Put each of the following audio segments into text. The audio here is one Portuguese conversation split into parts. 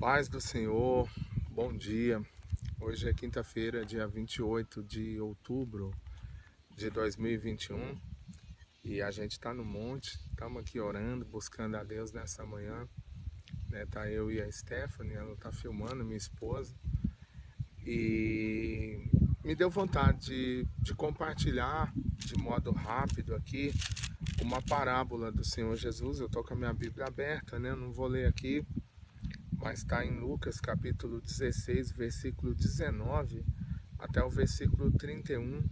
Paz do Senhor, bom dia. Hoje é quinta-feira, dia 28 de outubro de 2021 e a gente está no monte, estamos aqui orando, buscando a Deus nessa manhã. Tá eu e a Stephanie, ela está filmando, minha esposa, e me deu vontade de compartilhar de modo rápido aqui uma parábola do Senhor Jesus. Eu estou com a minha Bíblia aberta, né? Eu não vou ler aqui, mas está em Lucas capítulo 16, versículo 19 até o versículo 31,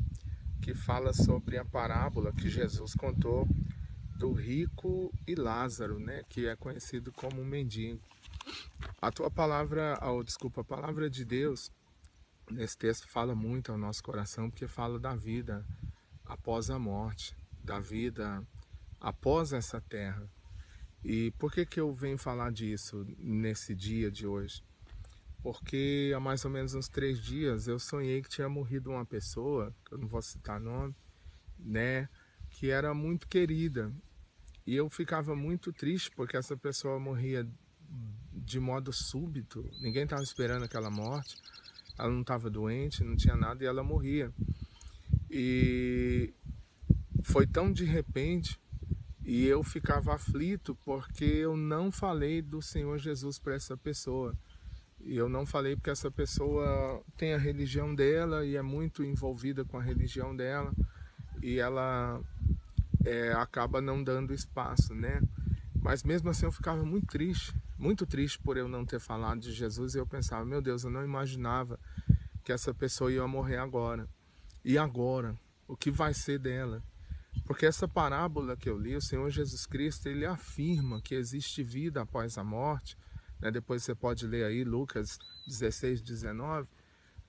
que fala sobre a parábola que Jesus contou do rico e Lázaro, né, que é conhecido como um mendigo. A palavra de Deus nesse texto fala muito ao nosso coração, porque fala da vida após a morte, da vida após essa terra. E por que eu venho falar disso nesse dia de hoje? Porque há mais ou menos uns 3 dias eu sonhei que tinha morrido uma pessoa, que eu não vou citar nome, né, que era muito querida. E eu ficava muito triste porque essa pessoa morria de modo súbito, ninguém estava esperando aquela morte, ela não estava doente, não tinha nada e ela morria. E foi tão de repente. E eu ficava aflito porque eu não falei do Senhor Jesus para essa pessoa. E eu não falei porque essa pessoa tem a religião dela e é muito envolvida com a religião dela. E ela acaba não dando espaço, né? Mas mesmo assim eu ficava muito triste por eu não ter falado de Jesus. E eu pensava, meu Deus, eu não imaginava que essa pessoa ia morrer agora. E agora? O que vai ser dela? Porque essa parábola que eu li, o Senhor Jesus Cristo, ele afirma que existe vida após a morte, né? Depois você pode ler aí Lucas 16, 19,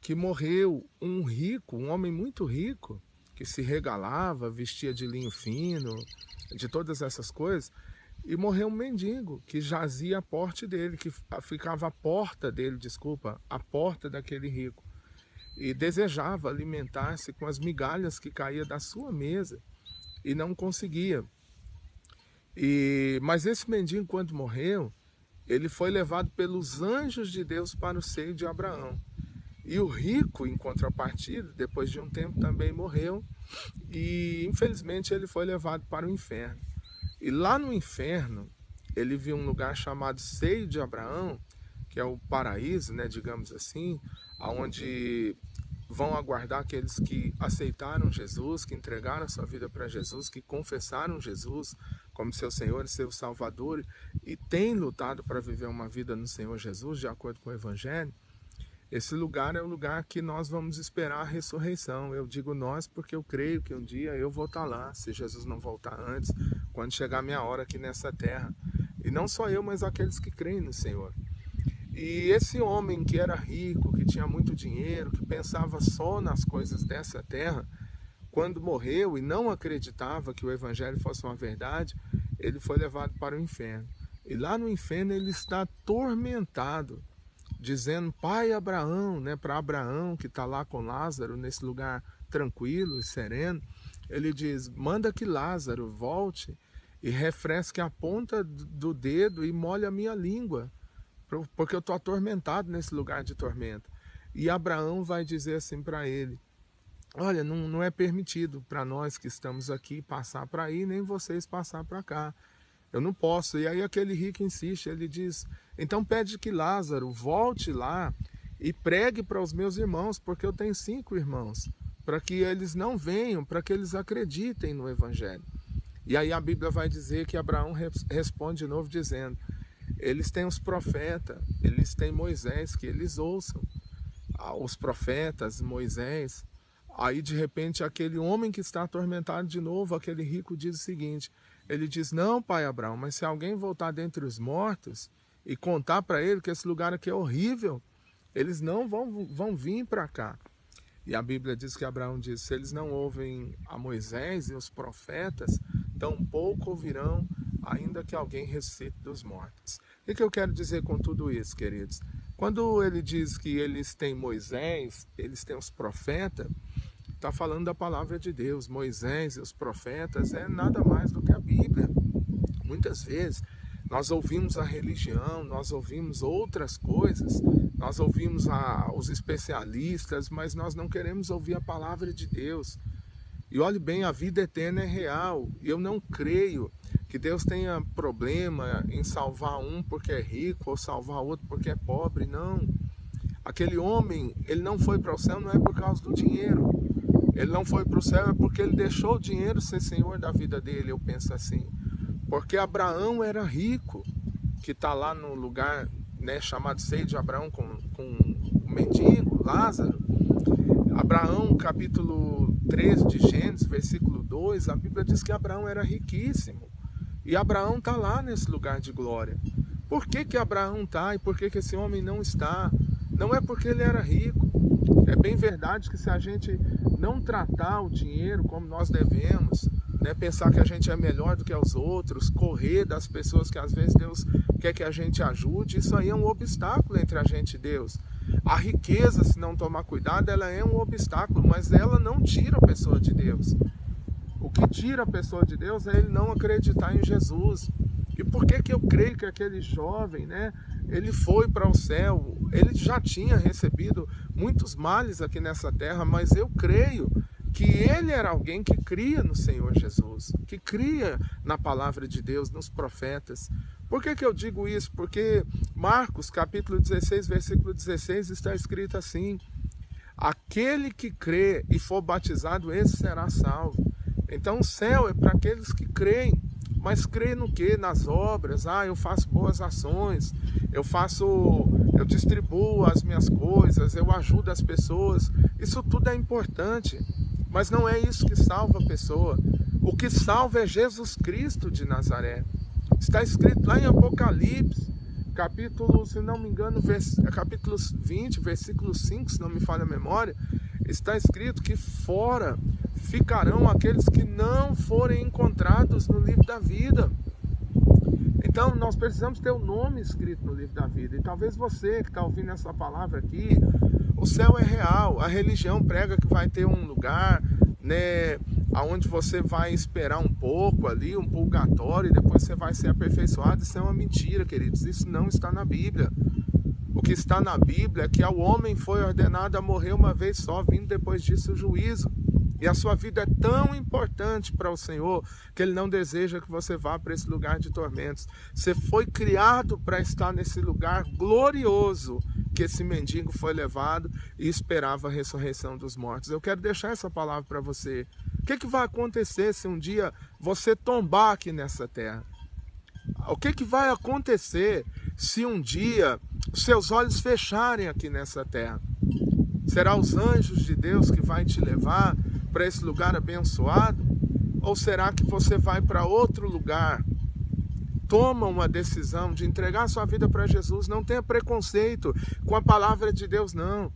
que morreu um rico, um homem muito rico, que se regalava, vestia de linho fino, de todas essas coisas, e morreu um mendigo que jazia à porta dele, que ficava à porta dele, a porta daquele rico, e desejava alimentar-se com as migalhas que caía da sua mesa, e não conseguia. Mas esse mendigo, quando morreu, ele foi levado pelos anjos de Deus para o seio de Abraão. E o rico, em contrapartida, depois de um tempo também morreu, e infelizmente ele foi levado para o inferno. E lá no inferno, ele viu um lugar chamado seio de Abraão, que é o paraíso, né, digamos assim, onde vão aguardar aqueles que aceitaram Jesus, que entregaram a sua vida para Jesus, que confessaram Jesus como seu Senhor e seu Salvador e têm lutado para viver uma vida no Senhor Jesus, de acordo com o Evangelho. Esse lugar é o lugar que nós vamos esperar a ressurreição. Eu digo nós porque eu creio que um dia eu vou estar lá, se Jesus não voltar antes, quando chegar a minha hora aqui nessa terra. E não só eu, mas aqueles que creem no Senhor. E esse homem que era rico, que tinha muito dinheiro, que pensava só nas coisas dessa terra, quando morreu e não acreditava que o evangelho fosse uma verdade, ele foi levado para o inferno. E lá no inferno ele está atormentado, dizendo, pai Abraão, né, para Abraão que está lá com Lázaro, nesse lugar tranquilo e sereno, ele diz, manda que Lázaro volte e refresque a ponta do dedo e molhe a minha língua, porque eu estou atormentado nesse lugar de tormento. E Abraão vai dizer assim para ele, olha, não é permitido para nós que estamos aqui passar para aí, nem vocês passar para cá. Eu não posso. E aí aquele rico insiste, ele diz, então pede que Lázaro volte lá e pregue para os meus irmãos, porque eu tenho 5 irmãos, para que eles não venham, para que eles acreditem no evangelho. E aí a Bíblia vai dizer que Abraão responde de novo dizendo, eles têm os profetas, eles têm Moisés, que eles ouçam. Os profetas, Moisés. Aí de repente aquele homem que está atormentado de novo, aquele rico diz o seguinte, ele diz, não pai Abraão, mas se alguém voltar dentre os mortos e contar para ele que esse lugar aqui é horrível, eles não vão vir para cá. E a Bíblia diz que Abraão diz, se eles não ouvem a Moisés e os profetas, tampouco ouvirão, ainda que alguém ressuscite dos mortos. O que eu quero dizer com tudo isso, queridos? Quando ele diz que eles têm Moisés, eles têm os profetas, está falando da palavra de Deus. Moisés e os profetas é nada mais do que a Bíblia. Muitas vezes nós ouvimos a religião, nós ouvimos outras coisas, nós ouvimos os especialistas, mas nós não queremos ouvir a palavra de Deus. E olhe bem, a vida eterna é real. E eu não creio que Deus tenha problema em salvar um porque é rico ou salvar outro porque é pobre, não. Aquele homem, ele não foi para o céu não é por causa do dinheiro. Ele não foi para o céu é porque ele deixou o dinheiro ser senhor da vida dele, eu penso assim. Porque Abraão era rico, que está lá no lugar, né, chamado Seio de Abraão com o mendigo, Lázaro. Abraão, capítulo 13 de Gênesis, versículo 2, a Bíblia diz que Abraão era riquíssimo. E Abraão está lá nesse lugar de glória. Por que Abraão está e por que esse homem não está? Não é porque ele era rico. É bem verdade que se a gente não tratar o dinheiro como nós devemos, né, pensar que a gente é melhor do que os outros, correr das pessoas que às vezes Deus quer que a gente ajude, isso aí é um obstáculo entre a gente e Deus. A riqueza, se não tomar cuidado, ela é um obstáculo, mas ela não tira a pessoa de Deus. O que tira a pessoa de Deus é ele não acreditar em Jesus. E por que eu creio que aquele jovem, né, ele foi para o céu? Ele já tinha recebido muitos males aqui nessa terra, mas eu creio que ele era alguém que cria no Senhor Jesus, que cria na palavra de Deus, nos profetas. Por que eu digo isso? Porque Marcos, capítulo 16, versículo 16, está escrito assim: aquele que crê e for batizado, esse será salvo. Então o céu é para aqueles que creem. Mas crê no quê? Nas obras. Eu faço boas ações, eu distribuo as minhas coisas, eu ajudo as pessoas. Isso tudo é importante, mas não é isso que salva a pessoa. O que salva é Jesus Cristo de Nazaré. Está escrito lá em Apocalipse, capítulo, se não me engano, capítulo 20, versículo 5, se não me falha a memória, está escrito que fora ficarão aqueles que não forem encontrados no livro da vida. Então nós precisamos ter o nome escrito no livro da vida. E talvez você que está ouvindo essa palavra aqui, o céu é real. A religião prega que vai ter um lugar, né, onde você vai esperar um pouco ali, um purgatório, e depois você vai ser aperfeiçoado. Isso é uma mentira, queridos. Isso não está na Bíblia. O que está na Bíblia é que ao homem foi ordenado a morrer uma vez só, vindo depois disso o juízo. E a sua vida é tão importante para o Senhor que Ele não deseja que você vá para esse lugar de tormentos. Você foi criado para estar nesse lugar glorioso que esse mendigo foi levado e esperava a ressurreição dos mortos. Eu quero deixar essa palavra para você. O que vai acontecer se um dia você tombar aqui nessa terra? O que vai acontecer se um dia seus olhos fecharem aqui nessa terra? Será os anjos de Deus que vai te levar para esse lugar abençoado? Ou será que você vai para outro lugar? Toma uma decisão de entregar sua vida para Jesus. Não tenha preconceito com a palavra de Deus, não.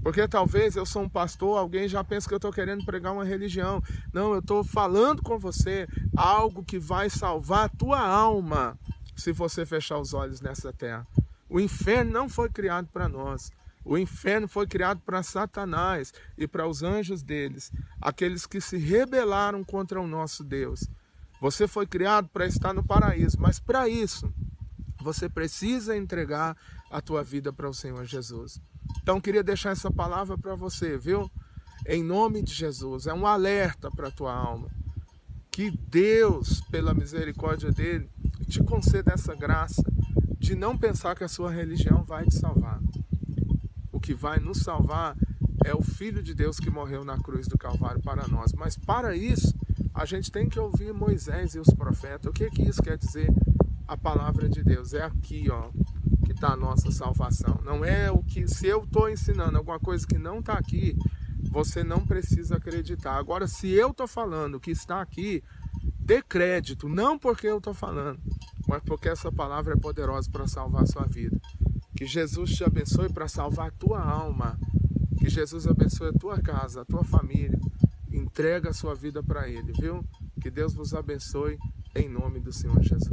Porque talvez eu sou um pastor, alguém já pensa que eu estou querendo pregar uma religião. Não, eu estou falando com você algo que vai salvar a tua alma se você fechar os olhos nessa terra. O inferno não foi criado para nós. O inferno foi criado para Satanás e para os anjos deles, aqueles que se rebelaram contra o nosso Deus. Você foi criado para estar no paraíso, mas para isso, você precisa entregar a tua vida para o Senhor Jesus. Então, queria deixar essa palavra para você, viu? Em nome de Jesus, é um alerta para a tua alma. Que Deus, pela misericórdia dele, te conceda essa graça de não pensar que a sua religião vai te salvar. O que vai nos salvar é o Filho de Deus que morreu na cruz do Calvário para nós. Mas para isso, a gente tem que ouvir Moisés e os profetas. O que isso quer dizer? A palavra de Deus. É aqui, ó, que está a nossa salvação. Não é o que, se eu estou ensinando alguma coisa que não está aqui, você não precisa acreditar. Agora, se eu estou falando o que está aqui, dê crédito. Não porque eu estou falando, mas porque essa palavra é poderosa para salvar a sua vida. Que Jesus te abençoe para salvar a tua alma. Que Jesus abençoe a tua casa, a tua família. Entrega a sua vida para Ele, viu? Que Deus vos abençoe em nome do Senhor Jesus.